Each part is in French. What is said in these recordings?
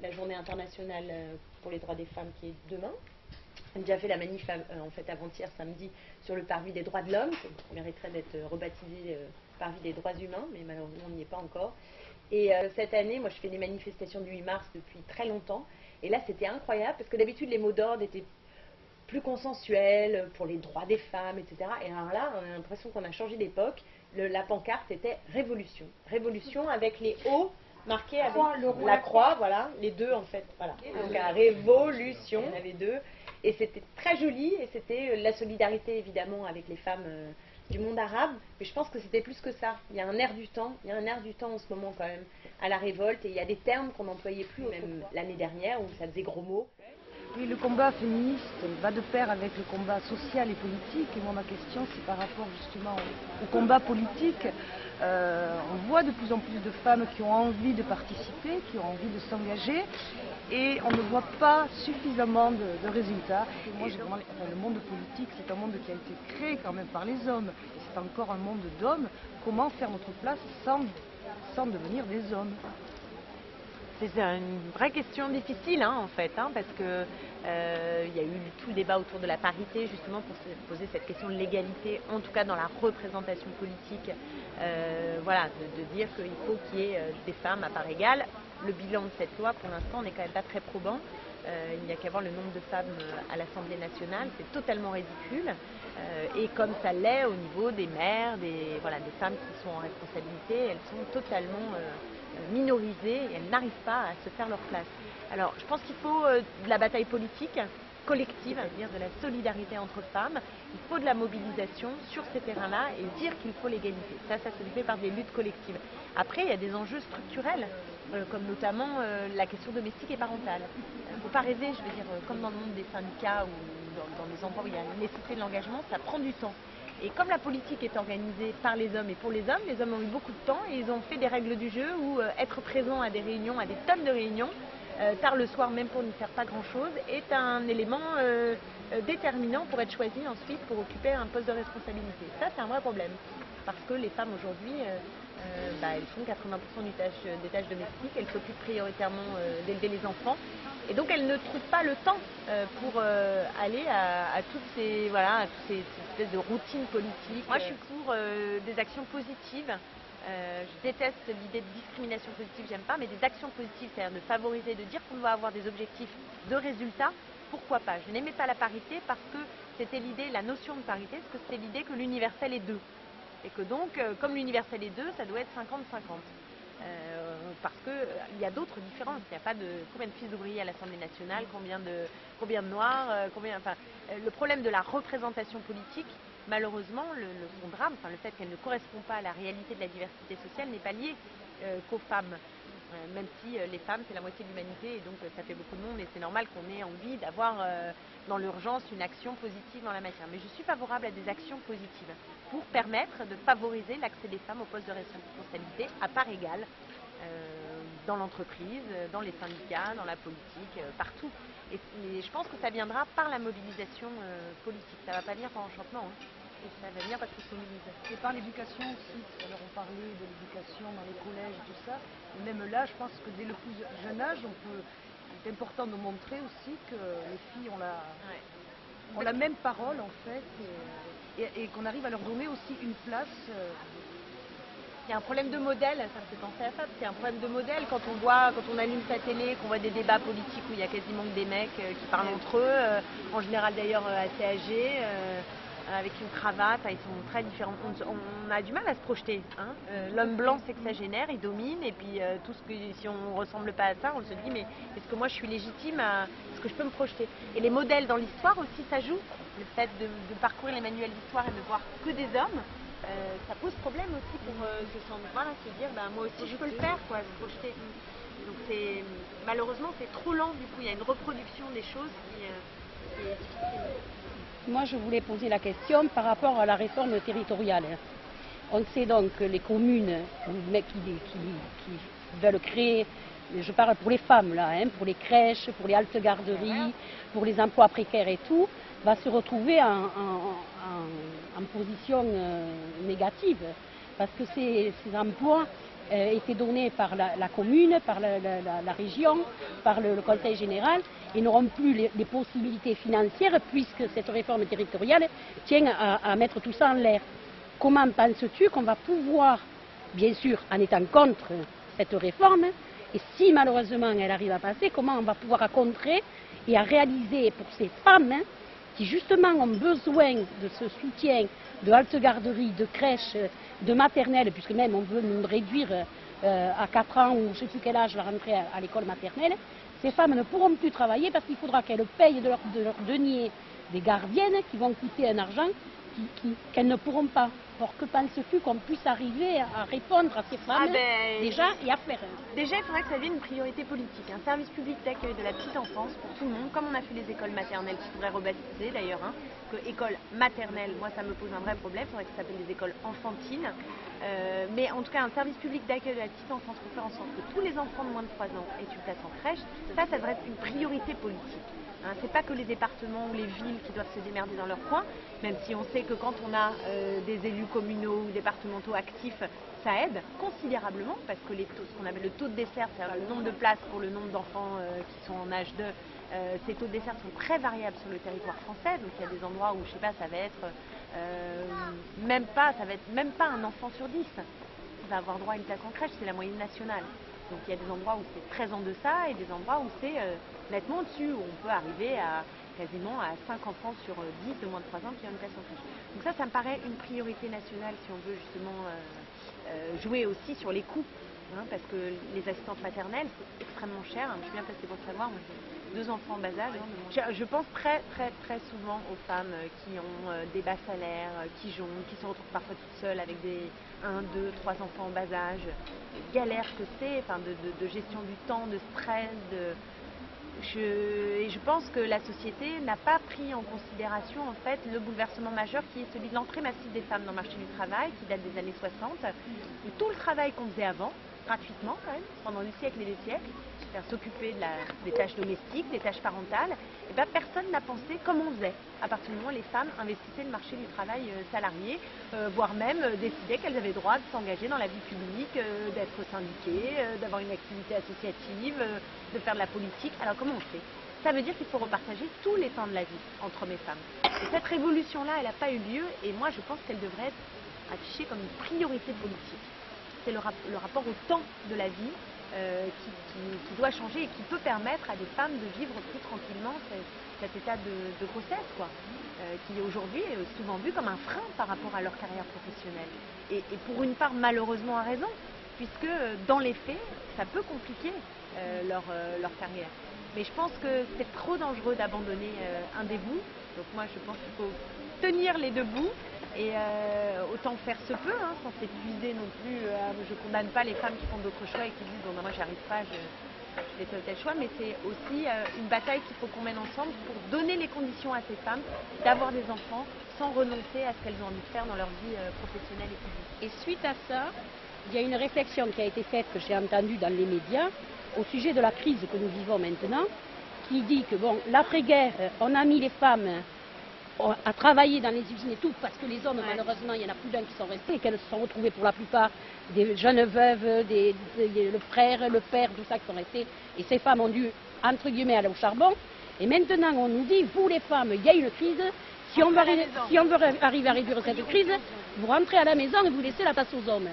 la journée internationale pour les droits des femmes qui est demain. On a déjà fait la manif en fait avant-hier samedi sur le parvis des droits de l'homme, qui mériterait d'être rebaptisé parvis des droits humains, mais malheureusement on n'y est pas encore. Et cette année, moi je fais des manifestations du 8 mars depuis très longtemps, et là c'était incroyable parce que d'habitude les mots d'ordre étaient plus consensuels pour les droits des femmes, etc. Et alors là, on a l'impression qu'on a changé d'époque. La pancarte était révolution. Révolution avec les hauts marqués avec la croix, voilà, les deux en fait, voilà. Donc la révolution, il y en avait deux. Et c'était très joli, et c'était la solidarité évidemment avec les femmes du monde arabe, mais je pense que c'était plus que ça. Il y a un air du temps, il y a un air du temps en ce moment quand même à la révolte, et il y a des termes qu'on n'employait plus même l'année dernière où ça faisait gros mots. Oui, le combat féministe va de pair avec le combat social et politique. Et moi, ma question, c'est par rapport justement au combat politique. On voit de plus en plus de femmes qui ont envie de participer, qui ont envie de s'engager, et on ne voit pas suffisamment de résultats. Et moi, le monde politique, c'est un monde qui a été créé quand même par les hommes. C'est encore un monde d'hommes. Comment faire notre place sans devenir des hommes? C'est une vraie question difficile en fait, parce que il y a eu tout le débat autour de la parité justement pour se poser cette question de l'égalité, en tout cas dans la représentation politique, voilà, de dire qu'il faut qu'il y ait des femmes à part égale. Le bilan de cette loi pour l'instant n'est quand même pas très probant. Il n'y a qu'à voir le nombre de femmes à l'Assemblée nationale, c'est totalement ridicule. Et comme ça l'est au niveau des maires, des femmes qui sont en responsabilité, elles sont totalement minorisées et elles n'arrivent pas à se faire leur place. Alors je pense qu'il faut de la bataille politique collective, c'est-à-dire de la solidarité entre femmes. Il faut de la mobilisation sur ces terrains-là et dire qu'il faut l'égalité. Ça se fait par des luttes collectives. Après, il y a des enjeux structurels, comme notamment la question domestique et parentale. Il ne faut pas rêver, je veux dire, comme dans le monde des syndicats ou dans les endroits où il y a la nécessité de l'engagement, ça prend du temps. Et comme la politique est organisée par les hommes et pour les hommes ont eu beaucoup de temps et ils ont fait des règles du jeu où être présent à des réunions, à des tonnes de réunions, tard le soir même pour n'y faire pas grand chose, est un élément déterminant pour être choisi ensuite pour occuper un poste de responsabilité. Ça c'est un vrai problème, parce que les femmes aujourd'hui, elles font 80% des tâches domestiques, elles s'occupent prioritairement d'élever les enfants, et donc elles ne trouvent pas le temps pour aller à toutes ces espèces de routines politiques. Moi je suis pour des actions positives. Je déteste l'idée de discrimination positive, j'aime pas, mais des actions positives, c'est-à-dire de favoriser, de dire qu'on doit avoir des objectifs de résultats, pourquoi pas. Je n'aimais pas la parité parce que c'était l'idée, la notion de parité, parce que c'était l'idée que l'universel est 2. Et que donc, comme l'universel est 2, ça doit être 50-50. Parce qu'il y a d'autres différences. Il n'y a pas de combien de fils d'ouvriers à l'Assemblée nationale, combien de noirs, le problème de la représentation politique, malheureusement, son drame, le fait qu'elle ne correspond pas à la réalité de la diversité sociale n'est pas lié qu'aux femmes. Même si les femmes, c'est la moitié de l'humanité, et donc ça fait beaucoup de monde, et c'est normal qu'on ait envie d'avoir dans l'urgence une action positive dans la matière. Mais je suis favorable à des actions positives pour permettre de favoriser l'accès des femmes aux postes de responsabilité à part égale, dans l'entreprise, dans les syndicats, dans la politique, partout. Et je pense que ça viendra par la mobilisation politique, ça ne va pas venir par enchantement. Et ça va venir parce qu'il faut mobiliser. Et par l'éducation aussi, tout à l'heure on parlait de l'éducation dans les collèges, tout ça, et même là je pense que dès le plus jeune âge, c'est important de montrer aussi que les filles ont la même parole en fait, et qu'on arrive à leur donner aussi une place. Il y a un problème de modèle, ça me fait penser à ça, c'est un problème de modèle quand on allume sa télé, qu'on voit des débats politiques où il y a quasiment que des mecs qui parlent entre eux, en général d'ailleurs assez âgés, avec une cravate, ils sont très différents. On a du mal à se projeter. L'homme blanc sexagénaire, il domine, et puis si on ne ressemble pas à ça, on se dit mais est-ce que moi je suis légitime, est-ce que je peux me projeter? Et les modèles dans l'histoire aussi, ça joue. Le fait de parcourir les manuels d'histoire et de voir que des hommes, ça pose problème aussi pour se dire moi aussi je peux le faire, se projeter. Donc malheureusement c'est trop lent, du coup il y a une reproduction des choses qui est difficile. Moi, je voulais poser la question par rapport à la réforme territoriale. On sait donc que les communes qui veulent créer, je parle pour les femmes là, pour les crèches, pour les haltes garderies, pour les emplois précaires et tout, va se retrouver en position négative. Parce que ces emplois été donnés par la commune, par la région, par le conseil général, et n'auront plus les possibilités financières puisque cette réforme territoriale tient à mettre tout ça en l'air. Comment penses-tu qu'on va pouvoir, bien sûr en étant contre cette réforme, et si malheureusement elle arrive à passer, comment on va pouvoir contrer et à réaliser pour ces femmes qui justement ont besoin de ce soutien de halte garderie, de crèche, de maternelle, puisque même on veut nous réduire à 4 ans ou je ne sais plus quel âge la rentrée à l'école maternelle, ces femmes ne pourront plus travailler parce qu'il faudra qu'elles payent de leur denier des gardiennes qui vont coûter un argent qu'elles ne pourront pas. Alors que penses-tu qu'on puisse arriver à répondre à ces femmes déjà et à faire? Déjà, il faudrait que ça devienne une priorité politique, un service public d'accueil de la petite enfance pour tout le monde, comme on a fait les écoles maternelles, qu'il faudrait rebaptiser d'ailleurs, hein, que école maternelle, moi ça me pose un vrai problème, il faudrait que ça s'appelle des écoles enfantines, mais en tout cas un service public d'accueil de la petite enfance pour faire en sorte que tous les enfants de moins de 3 ans aient une place en crèche, ça devrait être une priorité politique. Hein, c'est pas que les départements ou les villes qui doivent se démerder dans leur coin, même si on sait que quand on a des élus communaux ou départementaux actifs, ça aide considérablement parce que ce qu'on appelle le taux de dessert, c'est-à-dire le nombre de places pour le nombre d'enfants qui sont en âge de, ces taux de dessert sont très variables sur le territoire français. Donc il y a des endroits où je sais pas, ça va être même pas un enfant sur 10 qui va avoir droit à une place en crèche, c'est la moyenne nationale. Donc il y a des endroits où c'est très en deçà et des endroits où c'est nettement dessus, où on peut arriver à quasiment à 5 enfants sur 10 de moins de 3 ans qui ont une place en crèche. Donc ça me paraît une priorité nationale si on veut justement jouer aussi sur les coûts, hein, parce que les assistantes maternelles c'est extrêmement cher. Je suis bien placée pour le savoir, moi j'ai 2 enfants en bas âge. Hein, je pense très souvent aux femmes qui ont des bas salaires, qui jonglent, qui se retrouvent parfois toutes seules avec des 1, 2, 3 enfants en bas âge, galère que c'est, enfin de gestion du temps, de stress, et je pense que la société n'a pas pris en considération en fait le bouleversement majeur qui est celui de l'entrée massive des femmes dans le marché du travail, qui date des années 60, et tout le travail qu'on faisait avant, gratuitement quand même, pendant des siècles et des siècles, c'est-à-dire s'occuper des tâches domestiques, des tâches parentales, et ben personne n'a pensé comme on faisait. À partir du moment où les femmes investissaient le marché du travail salarié, voire même décidaient qu'elles avaient droit de s'engager dans la vie publique, d'être syndiquées, d'avoir une activité associative, de faire de la politique. Alors comment on fait? Ça veut dire qu'il faut repartager tous les temps de la vie entre hommes et femmes. Et cette révolution-là, elle n'a pas eu lieu, et moi je pense qu'elle devrait être affichée comme une priorité politique. C'est le rapport au temps de la vie qui doit changer et qui peut permettre à des femmes de vivre plus tranquillement cet état de grossesse, quoi, qui aujourd'hui est souvent vu comme un frein par rapport à leur carrière professionnelle. Et pour une part, malheureusement, à raison, puisque dans les faits, ça peut compliquer leur carrière. Mais je pense que c'est trop dangereux d'abandonner un des bouts. Donc moi, je pense qu'il faut tenir les 2 bouts. Et autant faire se peut, hein, sans s'épuiser non plus. Je ne condamne pas les femmes qui font d'autres choix et qui disent bon, ben, moi j'y arrive pas, je fais tel ou tel choix, mais c'est aussi une bataille qu'il faut qu'on mène ensemble pour donner les conditions à ces femmes d'avoir des enfants sans renoncer à ce qu'elles ont envie de faire dans leur vie professionnelle et publique. Et suite à ça, il y a une réflexion qui a été faite, que j'ai entendue dans les médias, au sujet de la crise que nous vivons maintenant, qui dit que bon, l'après-guerre, on a mis les femmes à travailler dans les usines et tout, parce que les hommes, malheureusement, il y en a plus d'un qui sont restés, et qu'elles se sont retrouvées pour la plupart des jeunes veuves, le frère, le père, tout ça qui sont restés, et ces femmes ont dû, entre guillemets, aller au charbon. Et maintenant, on nous dit, vous les femmes, il y a une crise, si on veut arriver à réduire cette crise, vous rentrez à la maison et vous laissez la place aux hommes.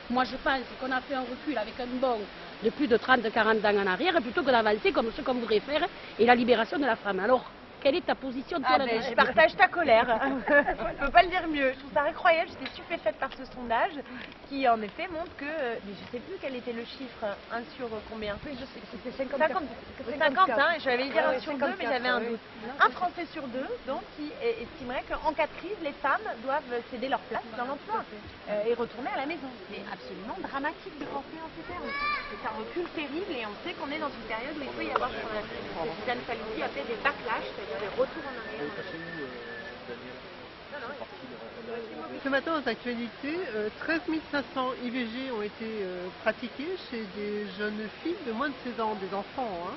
Moi, je pense qu'on a fait un recul avec un bond de plus de 30-40 ans en arrière, plutôt que d'avancer comme ce qu'on voudrait faire, et la libération de la femme. Alors, quelle est ta position toi là-dessus? Je partage ta colère. Je ne peux pas le dire mieux. Je trouve ça incroyable. J'étais stupéfaite par ce sondage qui, en effet, montre que, mais je ne sais plus quel était le chiffre, 1 sur combien? Oui, je sais, c'était 50, hein, j'allais dire 1 sur 2, mais j'avais un doute. Un Français sur 2, donc, qui estimerait qu'en cas de crise, les femmes doivent céder leur place dans l'emploi et retourner à la maison. C'est absolument dramatique de penser en ces termes. C'est un recul terrible et on sait qu'on est dans une période où il peut y avoir ce que Suzanne Faludi appelait des backlash, des retours en arrière. Ce matin, aux actualités, 13 500 IVG ont été pratiquées chez des jeunes filles de moins de 16 ans, des enfants, hein,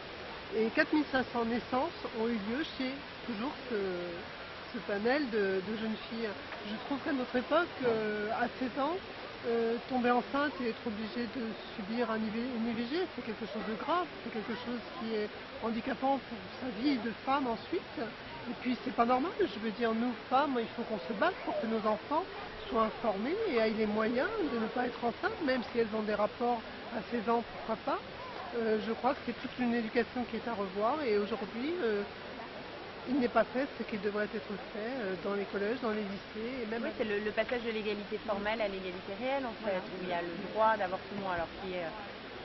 et 4 500 naissances ont eu lieu chez toujours ce panel de jeunes filles. Je trouve qu'à notre époque, à 16 ans, tomber enceinte et être obligée de subir une IVG, c'est quelque chose de grave, c'est quelque chose qui est handicapant pour sa vie de femme ensuite. Et puis c'est pas normal, je veux dire, nous femmes, il faut qu'on se batte pour que nos enfants soient informés et aient les moyens de ne pas être enceintes, même si elles ont des rapports à 16 ans, pourquoi pas. Je crois que c'est toute une éducation qui est à revoir et aujourd'hui, il n'est pas fait ce qui devrait être fait dans les collèges, dans les lycées et même... Oui, c'est le passage de l'égalité formelle à l'égalité réelle en fait, où il y a le droit d'avortement alors qui est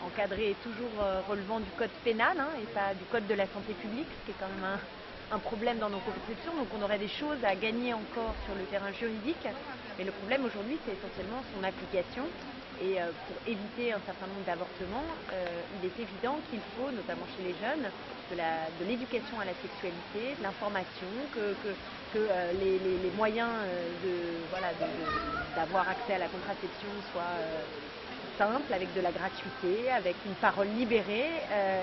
encadré et toujours relevant du code pénal et pas du code de la santé publique, ce qui est quand même un problème dans nos conceptions. Donc on aurait des choses à gagner encore sur le terrain juridique, mais le problème aujourd'hui c'est essentiellement son application. Et pour éviter un certain nombre d'avortements, il est évident qu'il faut, notamment chez les jeunes, de l'éducation à la sexualité, de l'information, que les moyens d'avoir accès à la contraception soient simples, avec de la gratuité, avec une parole libérée.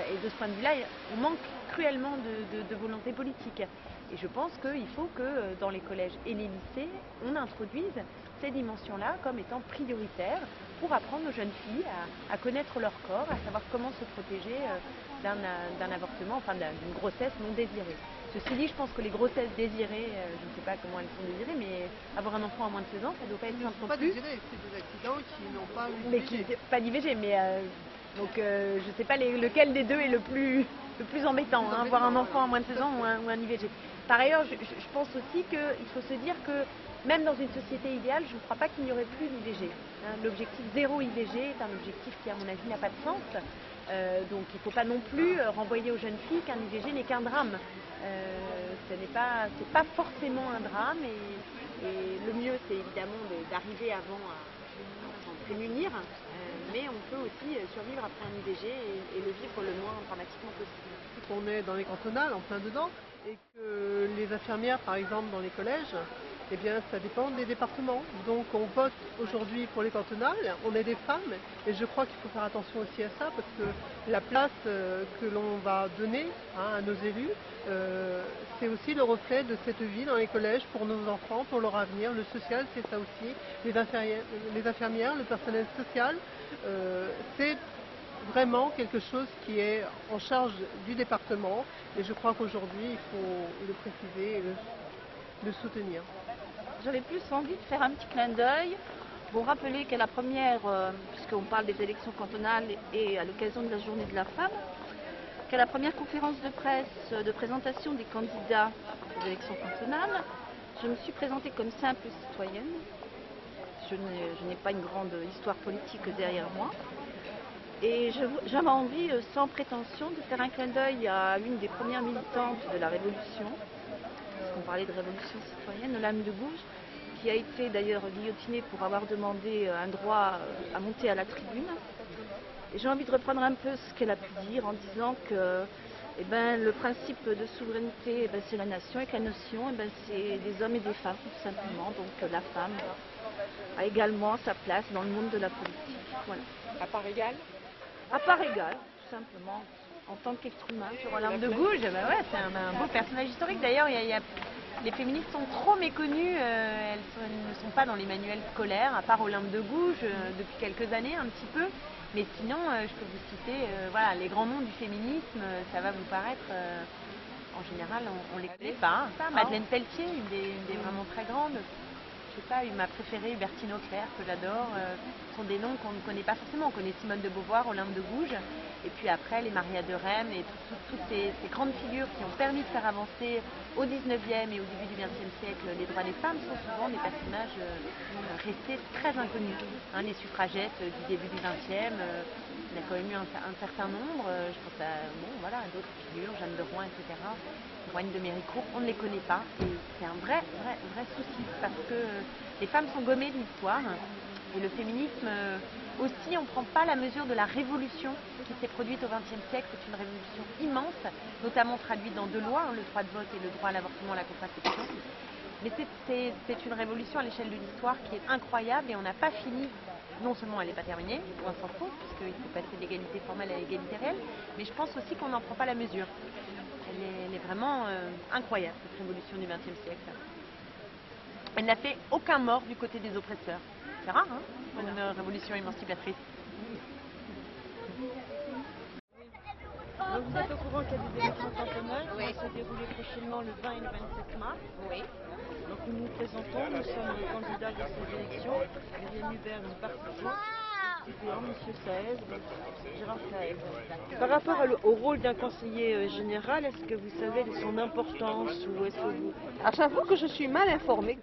Et de ce point de vue-là, on manque cruellement de volonté politique. Et je pense qu'il faut que dans les collèges et les lycées, on introduise ces dimensions-là comme étant prioritaires pour apprendre aux jeunes filles à connaître leur corps, à savoir comment se protéger d'un avortement, enfin d'une grossesse non désirée. Ceci dit, je pense que les grossesses désirées, je ne sais pas comment elles sont désirées, mais avoir un enfant à moins de 16 ans, ça ne doit pas être simple non plus. Pas désirées, c'est des accidents qui n'ont pas eu d'IVG. Pas d'IVG, mais donc je ne sais pas lequel des deux est le plus embêtant, avoir un enfant à moins de 16 ans ou un IVG. Par ailleurs, je pense aussi qu'il faut se dire que même dans une société idéale, je ne crois pas qu'il n'y aurait plus d'IVG. L'objectif zéro IVG est un objectif qui, à mon avis, n'a pas de sens. Donc il ne faut pas non plus renvoyer aux jeunes filles qu'un IVG n'est qu'un drame. C'est pas forcément un drame et le mieux, c'est évidemment d'arriver avant à s'en prémunir, mais on peut aussi survivre après un IVG et le vivre le moins dramatiquement possible. On est dans les cantonales, en plein dedans, et que les infirmières, par exemple, dans les collèges, eh bien, ça dépend des départements. Donc, on vote aujourd'hui pour les cantonales, on est des femmes, et je crois qu'il faut faire attention aussi à ça, parce que la place que l'on va donner à nos élus, c'est aussi le reflet de cette vie dans les collèges pour nos enfants, pour leur avenir. Le social, c'est ça aussi. Les infirmières, le personnel social, c'est vraiment quelque chose qui est en charge du département et je crois qu'aujourd'hui il faut le préciser et le soutenir. J'avais plus envie de faire un petit clin d'œil pour rappeler qu'à la première, puisqu'on parle des élections cantonales et à l'occasion de la journée de la femme, qu'à la première conférence de presse de présentation des candidats aux élections cantonales, je me suis présentée comme simple citoyenne. Je n'ai pas une grande histoire politique derrière moi. Et j'avais envie, sans prétention, de faire un clin d'œil à une des premières militantes de la Révolution, puisqu'on parlait de révolution citoyenne, Olympe de Gouges, qui a été d'ailleurs guillotinée pour avoir demandé un droit à monter à la tribune. Et j'ai envie de reprendre un peu ce qu'elle a pu dire en disant que le principe de souveraineté, c'est la nation, et que la nation, c'est des hommes et des femmes, tout simplement. Donc la femme a également sa place dans le monde de la politique. Voilà. À part égale? À part égale, tout simplement, en tant qu'être humain. Sur Olympe de Gouges, c'est un beau personnage historique. D'ailleurs, les féministes sont trop méconnues, elles ne sont pas dans les manuels scolaires, à part Olympe de Gouges, depuis quelques années un petit peu. Mais sinon, je peux vous citer les grands noms du féminisme, ça va vous paraître, en général, on les connaît pas. Madeleine Pelletier, une des vraiment très grandes. Je sais pas, ma préférée, Hubertine Auclair, que j'adore, sont des noms qu'on ne connaît pas forcément. On connaît Simone de Beauvoir, Olympe de Gouges, et puis après les Maria de Rème et toutes ces grandes figures qui ont permis de faire avancer au 19e et au début du 20e siècle les droits des femmes sont souvent des personnages restés très inconnus. Les suffragettes du début du 20e, il y a quand même eu un certain nombre, je pense à d'autres figures, Jeanne de Rouen, etc. Roine de Méricourt, on ne les connaît pas et c'est un vrai souci parce que les femmes sont gommées de l'histoire et le féminisme aussi, on ne prend pas la mesure de la révolution qui s'est produite au XXe siècle. C'est une révolution immense, notamment traduite dans deux lois, le droit de vote et le droit à l'avortement, à la contraception. Mais c'est une révolution à l'échelle de l'histoire qui est incroyable et on n'a pas fini. Non seulement elle n'est pas terminée, loin s'en faut, puisqu'il faut passer de l'égalité formelle à l'égalité réelle, mais je pense aussi qu'on n'en prend pas la mesure. Elle est vraiment incroyable, cette révolution du XXe siècle. Elle n'a fait aucun mort du côté des oppresseurs. C'est rare, hein, pour une révolution émancipatrice. Donc vous êtes au courant qu'il y a des élections cantonales qui vont se dérouler prochainement le 20 et le 27 mars. Oui. Donc nous nous présentons, nous sommes candidats de ces élections. Myriam Hubert, nous participons. Suppléant, M. Saez, Gérard Saez. Par rapport au rôle d'un conseiller général, est-ce que vous savez de son importance ou est-ce que vous... Alors j'avoue que je suis mal informée.